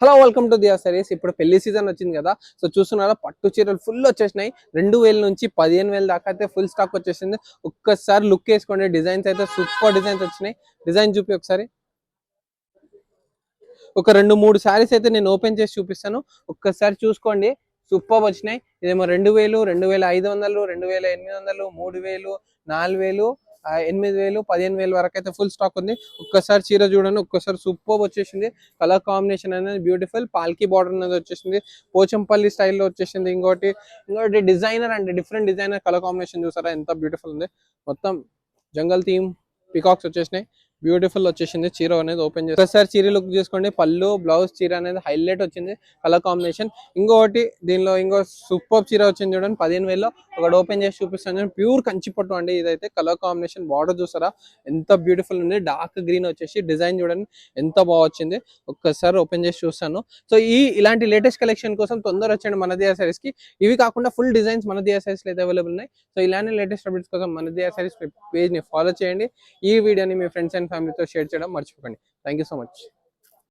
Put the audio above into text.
Hello welcome to దియా సారీస్. ఇప్పుడు పెళ్లి season వచ్చింది కదా, సో చూస్తున్నారా పట్టు చీరలు ఫుల్ వచ్చేసినాయి. 2000 నుంచి 15,000 దాకా అయితే ఫుల్ స్టాక్ వచ్చేసింది. ఒక్కసారి లుక్ వేసుకోండి, డిజైన్స్ అయితే సూపర్ డిజైన్స్ వచ్చినాయి. డిజైన్ చూపి ఒకసారి. ఒక 2-3 శారీస్ అయితే నేను ఓపెన్ చేసి చూపిస్తాను, ఒక్కసారి చూసుకోండి. సూపర్ వచ్చినాయి. ఇదేమో 2000, 2500, 2800, 3000, 4000, 8000, 15,000 వరకు అయితే ఫుల్ స్టాక్ ఉంది. ఒక్కసారి చీర చూడండి, ఒక్కసారి సూపర్ వచ్చేసింది. కలర్ కాంబినేషన్ అనేది బ్యూటిఫుల్. పాల్కీ బార్డర్ అనేది వచ్చేసింది, పోచంపల్లి స్టైల్లో వచ్చేసింది. ఇంకోటి designer and different designer colour combination చూసారా ఎంత బ్యూటిఫుల్ ఉంది. మొత్తం జంగల్ థీమ్ పికాక్స్ వచ్చేసినాయి. బ్యూటిఫుల్ వచ్చేసింది చీర అనేది. ఓపెన్ చేసి ఒకసారి చీర లుక్ చేసుకోండి. పళ్ళు బ్లౌజ్ చీర అనేది హైలైట్ వచ్చింది, కలర్ కాంబినేషన్. ఇంకోటి దీనిలో ఇంకో సూపర్ చీర వచ్చింది చూడండి 15,000లో. ఒకటి ఓపెన్ చేసి చూపిస్తాను. ప్యూర్ కంచిపట్టు అండి ఇదైతే. కలర్ కాంబినేషన్ బార్డర్ చూసారా ఎంత బ్యూటిఫుల్ ఉంది. డార్క్ గ్రీన్ వచ్చేసి డిజైన్ చూడండి ఎంత బాగా వచ్చింది. ఒక్కసారి ఓపెన్ చేసి చూస్తాను. సో ఇలాంటి లేటెస్ట్ కలెక్షన్ కోసం తొందర వచ్చండి మన దియా సారీస్ కి. ఇవి కాకుండా ఫుల్ డిజైన్స్ మన దియా సారీస్ లో అయితే అవైలబుల్ ఉన్నాయి. సో ఇలాంటి లేటెస్ట్ అప్డేట్స్ కోసం మన దియా సారీస్ పేజ్ ని ఫాలో చేయండి. ఈ వీడియోని మీ ఫ్రెండ్స్ అండ్ ఫ్యామిలీతో షేర్ చేయడం మర్చిపోకండి. Thank you so much.